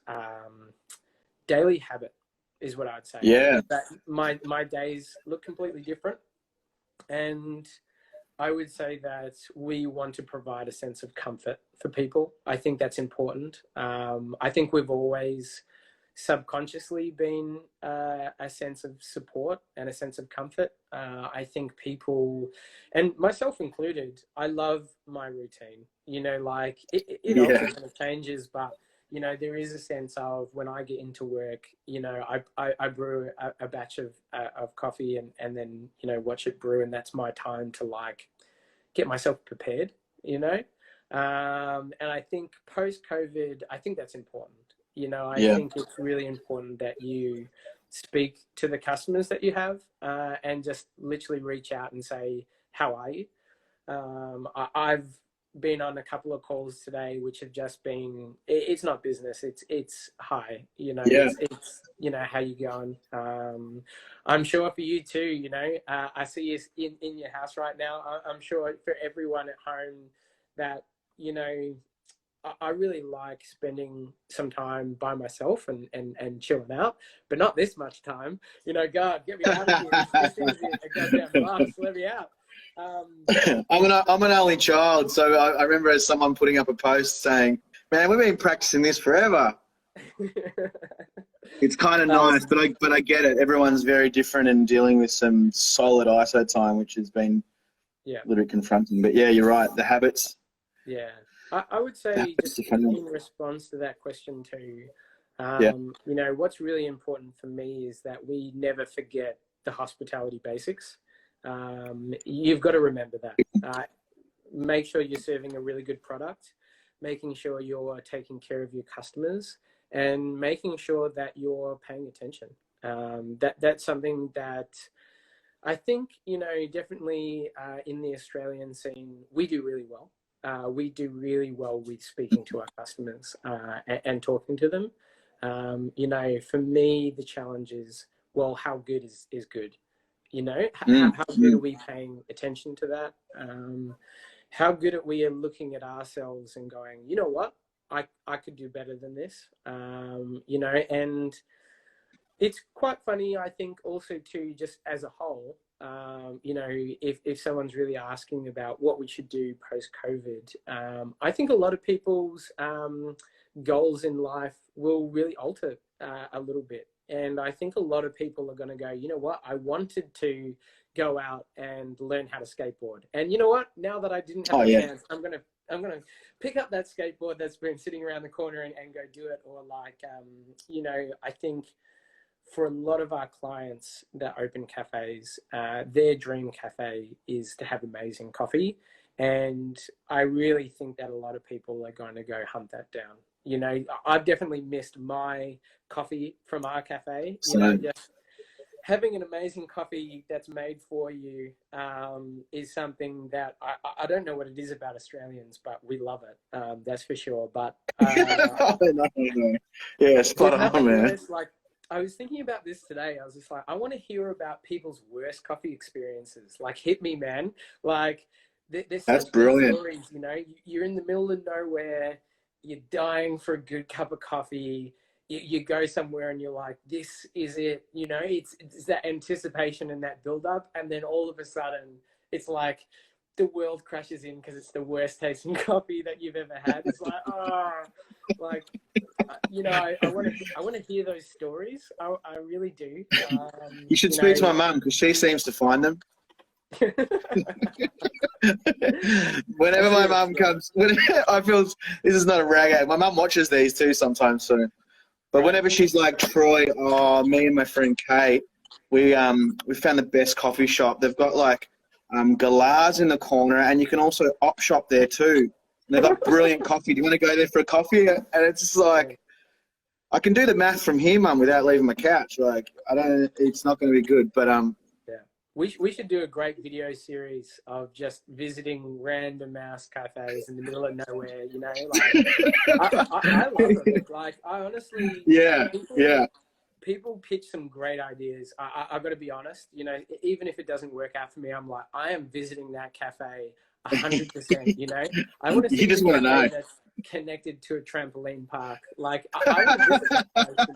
S2: daily habit, is what I'd say.
S3: Yeah,
S2: That my days look completely different, and I would say that we want to provide a sense of comfort for people. I think that's important. I think we've always subconsciously been a sense of support and a sense of comfort. I think people, and myself included, I love my routine. You know, like it
S3: yeah,
S2: alters and it changes, but you know, there is a sense of when I get into work, you know, I brew a batch of coffee and then, you know, watch it brew. And that's my time to like get myself prepared, you know? And I think post COVID, I think that's important. You know, I
S3: yeah,
S2: think it's really important that you speak to the customers that you have and just literally reach out and say, how are you? I've been on a couple of calls today, which have just been, it's not business, it's hi, you know,
S3: yeah,
S2: it's, you know, how you going? I'm sure for you too, you know, I see you in your house right now. I'm sure for everyone at home that, you know, I really like spending some time by myself and chilling out, but not this much time. You know, God, get me out of here. This is a goddamn bus. Let me out.
S3: I'm an only child, so I remember someone putting up a post saying, "Man, we've been practicing this forever." It's kind of nice, but I get it. Everyone's very different and dealing with some solid ISO time, which has been
S2: yeah,
S3: a little bit confronting. But yeah, you're right. The habits.
S2: yeah. I would say just in response to that question too,
S3: Yeah.
S2: you know, what's really important for me is that we never forget the hospitality basics. You've got to remember that. Make sure you're serving a really good product, making sure you're taking care of your customers, and making sure that you're paying attention. That's something that I think, you know, definitely in the Australian scene, we do really well. We do really well with speaking to our customers and talking to them. You know, for me, the challenge is, well, how good is good? You know, how good are we paying attention to that? How good are we looking at ourselves and going, you know what, I could do better than this, you know. And it's quite funny, I think, also too, just as a whole, you know, if someone's really asking about what we should do post-COVID, I think a lot of people's goals in life will really alter a little bit. And I think a lot of people are going to go, you know what, I wanted to go out and learn how to skateboard. And you know what, now that I didn't have the chance, I'm going to pick up that skateboard that's been sitting around the corner and go do it. Or like, you know, I think for a lot of our clients that open cafes, their dream cafe is to have amazing coffee. And I really think that a lot of people are going to go hunt that down. You know, I've definitely missed my coffee from our cafe. You know, just having an amazing coffee that's made for you is something that I don't know what it is about Australians, but we love it. That's for sure. But
S3: yeah, spot on, man.
S2: Like, I was thinking about this today. I was just like, I want to hear about people's worst coffee experiences. Like, hit me, man. Like, there's
S3: That's
S2: such
S3: brilliant.
S2: stories, you know. You're in the middle of nowhere. You're dying for a good cup of coffee. You go somewhere and you're like, this is it. You know, it's that anticipation and that build up. And then all of a sudden, it's like the world crashes in because it's the worst tasting coffee that you've ever had. It's like, oh, like, you know, I want to hear those stories. I really do.
S3: You should speak to my mum because she seems to find them. Whenever my mum comes, I feel this is not a rag. My mum watches these too sometimes. So, but whenever she's like, Troy, oh, me and my friend Kate, we found the best coffee shop. They've got like galahs in the corner, and you can also op shop there too. And they've got brilliant coffee. Do you want to go there for a coffee? And it's just like, I can do the math from here, Mum, without leaving my couch. Like, it's not going to be good, but
S2: yeah. We should do a great video series of just visiting random ass cafes in the middle of nowhere. You know, like I love it. Like, I honestly, people pitch some great ideas. I've got to be honest. You know, even if it doesn't work out for me, I'm like, I am visiting that cafe 100%. You know, I want to see.
S3: You just want to know.
S2: That's connected to a trampoline park. Like, I want to visit that place,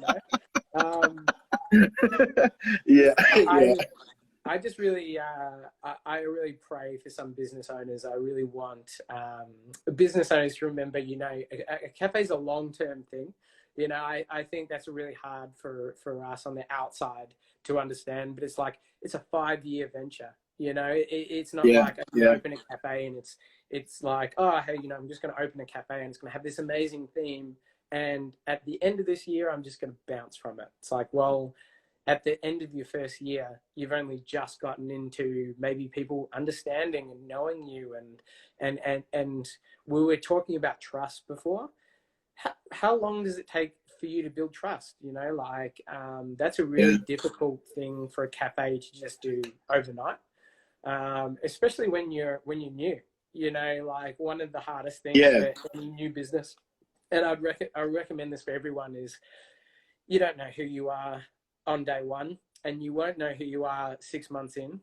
S2: you know. I just really, I really pray for some business owners. I really want business owners to remember, you know, a cafe is a long-term thing. You know, I think that's really hard for us on the outside to understand, but it's like, it's a 5-year venture. You know, it's not like I open a cafe and it's like, oh, hey, you know, I'm just going to open a cafe and it's going to have this amazing theme. And at the end of this year, I'm just going to bounce from it. It's like, well, at the end of your first year, you've only just gotten into maybe people understanding and knowing you. And we were talking about trust before. How long does it take for you to build trust? You know, like, that's a really difficult thing for a cafe to just do overnight. Especially when you're new, you know, like, one of the hardest things for any new business, and I recommend this for everyone, is you don't know who you are on day one, and you won't know who you are 6 months in,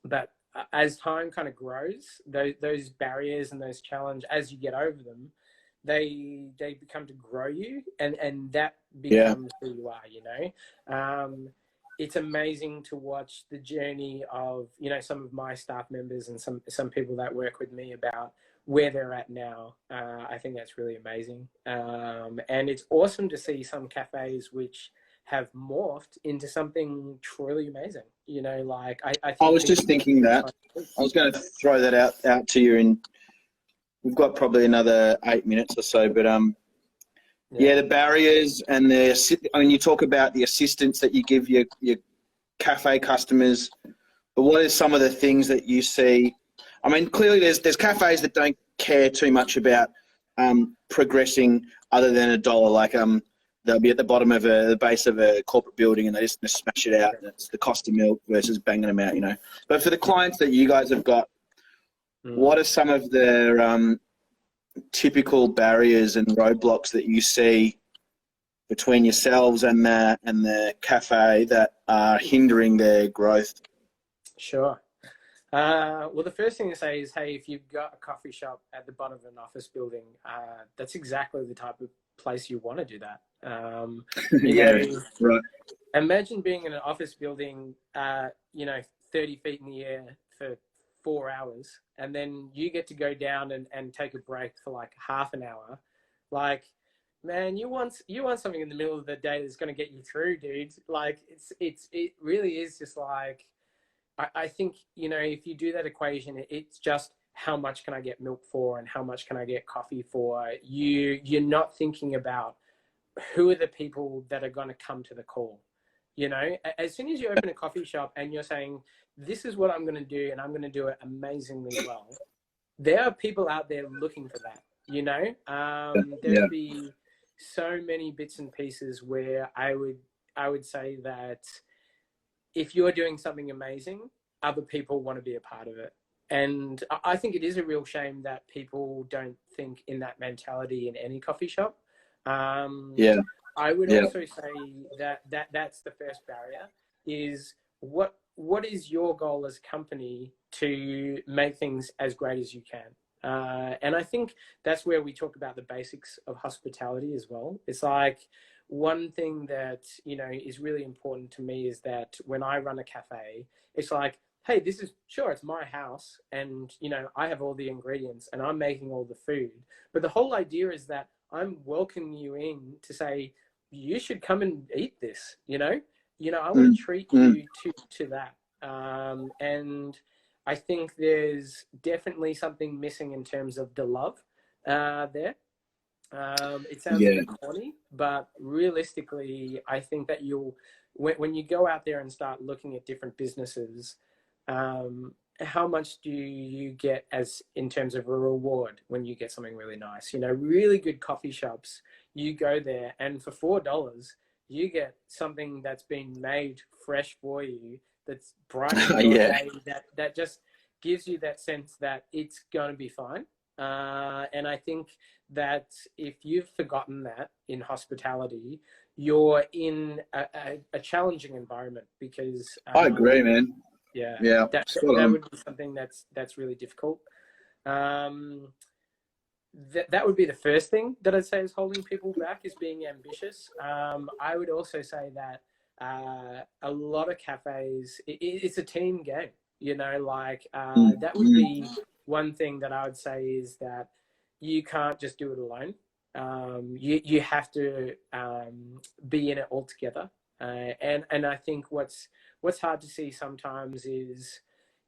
S2: but as time kind of grows, those barriers and those challenges, as you get over them, they become to grow you, and that becomes who you are, you know. it's amazing to watch the journey of, some of my staff members and some people that work with me about where they're at now. I think that's really amazing. And it's awesome to see some cafes which have morphed into something truly amazing. Like I think
S3: I was just thinking that. I was going to throw that out to you, and we've got probably another 8 minutes or so, but yeah, the barriers and you talk about the assistance that you give your cafe customers, but what are some of the things that you see? I mean, clearly there's cafes that don't care too much about progressing other than $1. Like they'll be at the bottom of the base of a corporate building and they just smash it out. And it's the cost of milk versus banging them out, But for the clients that you guys have got, what are some of the typical barriers and roadblocks that you see between yourselves and the cafe that are hindering their growth?
S2: Sure. Well, the first thing to say is, hey, if you've got a coffee shop at the bottom of an office building, that's exactly the type of place you want to do that.
S3: Right.
S2: Imagine being in an office building, 30 feet in the air for 4 hours, and then you get to go down and take a break for like half an hour. Like, man, you want something in the middle of the day that's going to get you through, dude. Like, it really is just like, I think, if you do that equation, it's just how much can I get milk for and how much can I get coffee for? You're not thinking about who are the people that are going to come to the call. As soon as you open a coffee shop and you're saying, this is what I'm going to do and I'm going to do it amazingly well, there are people out there looking for that. There'll be so many bits and pieces where I would say that if you're doing something amazing, other people want to be a part of it. And I think it is a real shame that people don't think in that mentality in any coffee shop. I would also say that's the first barrier is what is your goal as a company to make things as great as you can? And I think that's where we talk about the basics of hospitality as well. It's like one thing that, is really important to me is that when I run a cafe, it's like, hey, it's my house and, I have all the ingredients and I'm making all the food. But the whole idea is that I'm welcoming you in to say, you should come and eat this, I want to treat you to that. And I think there's definitely something missing in terms of the love there. It sounds a bit corny, but realistically, I think that when you go out there and start looking at different businesses, how much do you get as in terms of a reward when you get something really nice? Really good coffee shops, you go there and for $4, you get something that's been made fresh for you, that's bright day, that just gives you that sense that it's going to be fine. And I think that if you've forgotten that in hospitality, you're in a challenging environment because
S3: I agree, man.
S2: That would be something that's really difficult. That would be the first thing that I'd say is holding people back, is being ambitious. I would also say that a lot of cafes, it's a team game, that would be one thing that I would say is that you can't just do it alone. You have to be in it all together. And I think what's hard to see sometimes is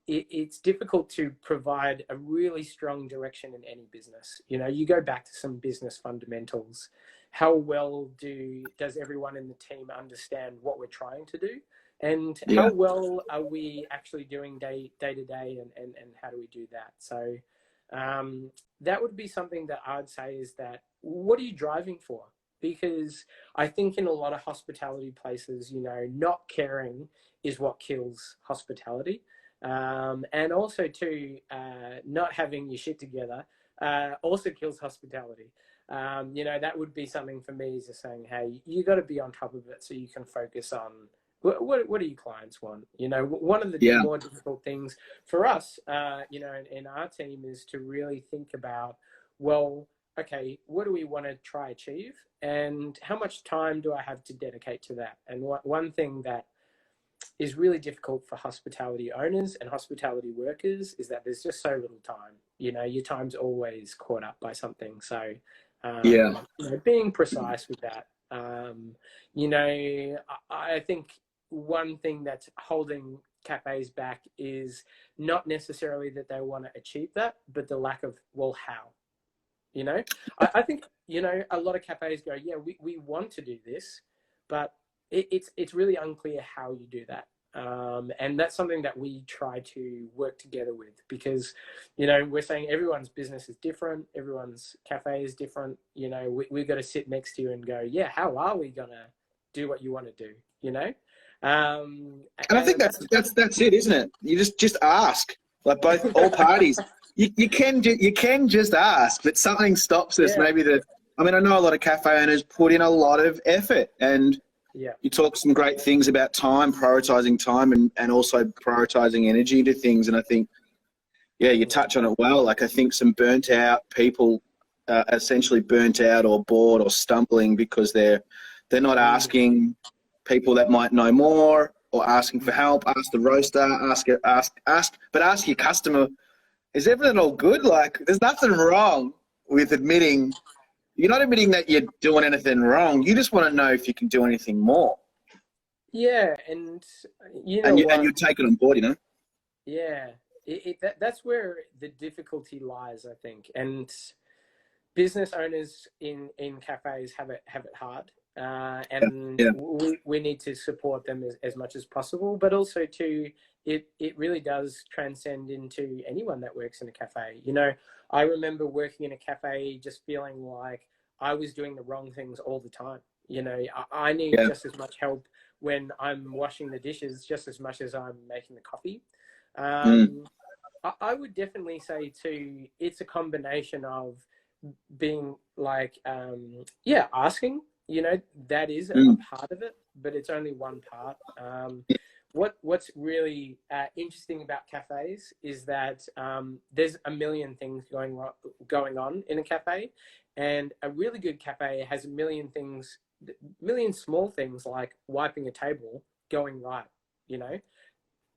S2: it's difficult to provide a really strong direction in any business. You go back to some business fundamentals. How well does everyone in the team understand what we're trying to do? And how well are we actually doing day to day and how do we do that? So that would be something that I'd say is that, what are you driving for? Because I think in a lot of hospitality places, not caring is what kills hospitality. And also too, not having your shit together also kills hospitality. That would be something for me, is just saying, hey, you got to be on top of it so you can focus on what do your clients want? One of the more difficult things for us, in our team is to really think about, well, okay, what do we want to try achieve, and how much time do I have to dedicate to that? And one thing that is really difficult for hospitality owners and hospitality workers is that there's just so little time. You know, your time's always caught up by something. So,
S3: Yeah.
S2: you know, being precise with that. You know, I think one thing that's holding cafes back is not necessarily that they want to achieve that, but the lack of, well, how? You know, I think, you know, a lot of cafes go, yeah, we want to do this, but it's really unclear how you do that. And that's something that we try to work together with because, you know, we're saying everyone's business is different. Everyone's cafe is different. You know, we've got to sit next to you and go, yeah, how are we going to do what you want to do? You know?
S3: And I think that's it, isn't it? You just ask, like all parties. You can just ask, but something stops us.
S2: Yeah.
S3: Maybe I mean, I know a lot of cafe owners put in a lot of effort, and
S2: Yeah.
S3: you talk some great things about time, prioritizing time, and also prioritizing energy to things. And I think, yeah, you touch on it well. Like I think some burnt out people, essentially burnt out or bored or stumbling because they're not asking people that might know more, or asking for help. Ask the roaster, but ask your customer, is everything all good? Like, there's nothing wrong with admitting, you're not admitting that you're doing anything wrong. You just want to know if you can do anything more.
S2: Yeah. And you know
S3: And you take it on board, you know?
S2: Yeah, that's where the difficulty lies, I think. And business owners in cafes have it hard, and
S3: Yeah.
S2: we need to support them as much as possible. But also too, it really does transcend into anyone that works in a cafe. You know, I remember working in a cafe just feeling like I was doing the wrong things all the time. You know, I need just as much help when I'm washing the dishes, just as much as I'm making the coffee. I would definitely say too, it's a combination of being like, asking, you know, that is a part of it, but it's only one part. What's really interesting about cafes is that there's a million things going on in a cafe, and a really good cafe has a million small things like wiping a table going right. You know,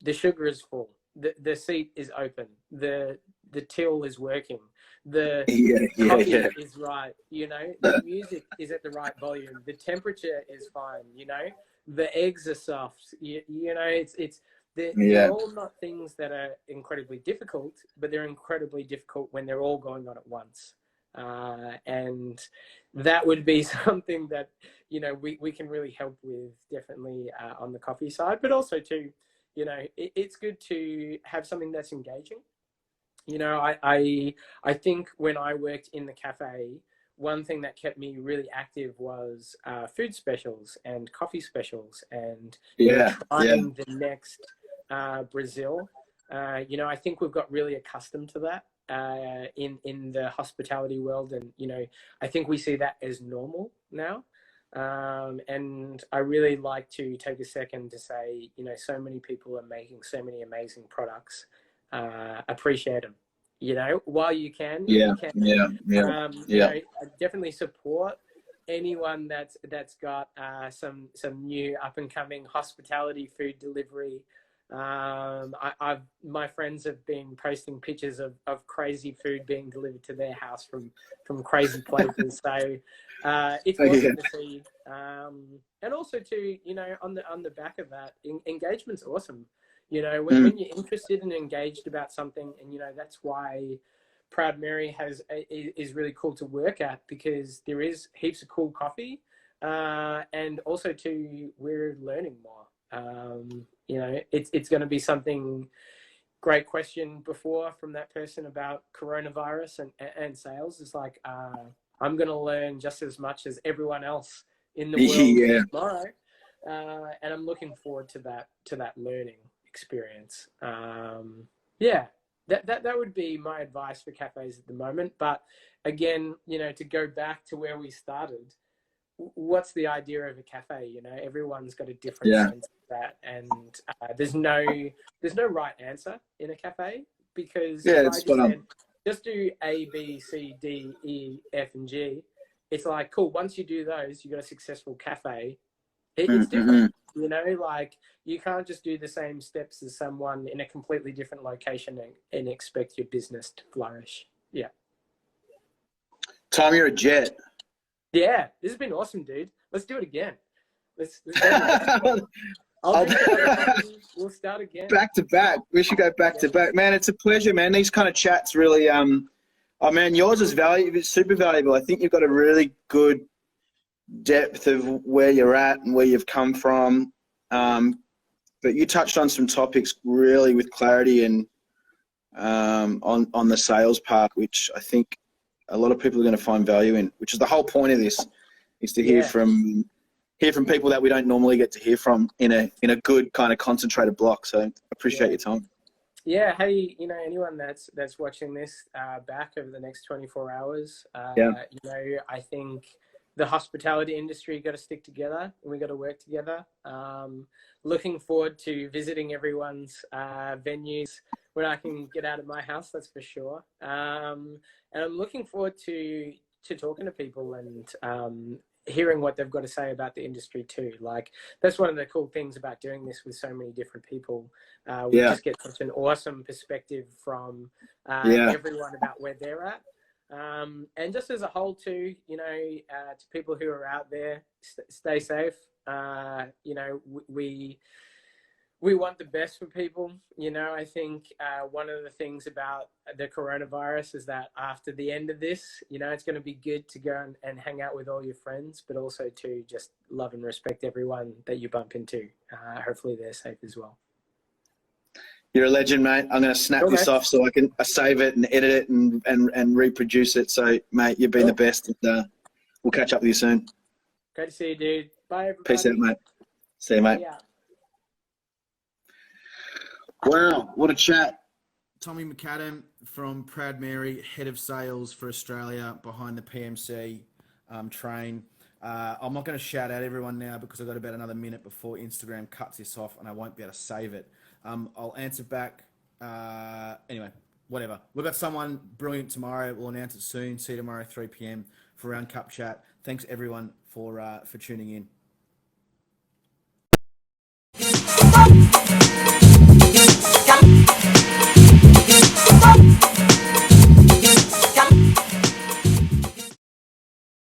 S2: the sugar is full, the seat is open, the till is working, the coffee is right, you know, the music is at the right volume, the temperature is fine, you know, the eggs are soft, you know, they're all not things that are incredibly difficult, but they're incredibly difficult when they're all going on at once. And that would be something that, you know, we can really help with, definitely on the coffee side, but also too, you know, it's good to have something that's engaging. You know, I think when I worked in the cafe, one thing that kept me really active was food specials and coffee specials, and trying the next Brazil. You know, I think we've got really accustomed to that in the hospitality world, and you know, I think we see that as normal now. And I really like to take a second to say, you know, so many people are making so many amazing products. Appreciate them, you know, while you can. You know, definitely support anyone that's got some new up and coming hospitality food delivery. My friends have been posting pictures of crazy food being delivered to their house from crazy places. So it's awesome to see. And also to, you know, on the back of that, engagement's awesome. You know, when you're interested and engaged about something, and you know, that's why Proud Mary is really cool to work at, because there is heaps of cool coffee, and also too, we're learning more. You know, it's going to be something. Great question before from that person about coronavirus and sales. It's like, I'm going to learn just as much as everyone else in the world tomorrow, and I'm looking forward to that learning experience. That would be my advice for cafes at the moment. But again, you know, to go back to where we started, what's the idea of a cafe? You know, everyone's got a different sense of that, and there's no right answer in a cafe, because if I just said, just do A, B, C, D, E, F, and G, it's like, cool, once you do those, you got a successful cafe. It's different. You know, like you can't just do the same steps as someone in a completely different location and expect your business to flourish. Yeah.
S3: Tom, you're a jet.
S2: Yeah, this has been awesome, dude. Let's do it again. Let's go again. I'll drink another coffee. We'll start again.
S3: Back to back. We should go back to back. Man, it's a pleasure, man. These kind of chats really, oh man, yours is valuable. It's super valuable. I think you've got a really good depth of where you're at and where you've come from. But you touched on some topics really with clarity and on the sales part, which I think a lot of people are going to find value in, which is the whole point of this, is to hear from people that we don't normally get to hear from in a good kind of concentrated block. So appreciate your time.
S2: Yeah. Hey, you know, anyone that's watching this back over the next 24 hours, you know, I think the hospitality industry got to stick together and we got to work together. Looking forward to visiting everyone's venues when I can get out of my house, that's for sure. And I'm looking forward to talking to people and hearing what they've got to say about the industry too. Like, that's one of the cool things about doing this with so many different people. We just get such an awesome perspective from everyone about where they're at. And just as a whole too, you know, to people who are out there, stay safe. You know, we want the best for people. You know, I think one of the things about the coronavirus is that after the end of this, you know, it's going to be good to go and hang out with all your friends, but also to just love and respect everyone that you bump into. Hopefully they're safe as well.
S3: You're a legend, mate. I'm going to snap this off so I can save it and edit it and reproduce it. So, mate, you've been the best. And, we'll catch up with you soon.
S2: Great to see you, dude. Bye, everybody.
S3: Peace out, mate. See you, mate.
S2: Yeah.
S3: Wow, what a chat.
S1: Tommy McAdam from Proud Mary, Head of Sales for Australia, behind the PMC train. I'm not going to shout out everyone now because I've got about another minute before Instagram cuts this off and I won't be able to save it. I'll answer back. Anyway, whatever. We've got someone brilliant tomorrow. We'll announce it soon. See you tomorrow, 3 p.m. for Round Cup Chat. Thanks, everyone, for tuning in.
S4: Got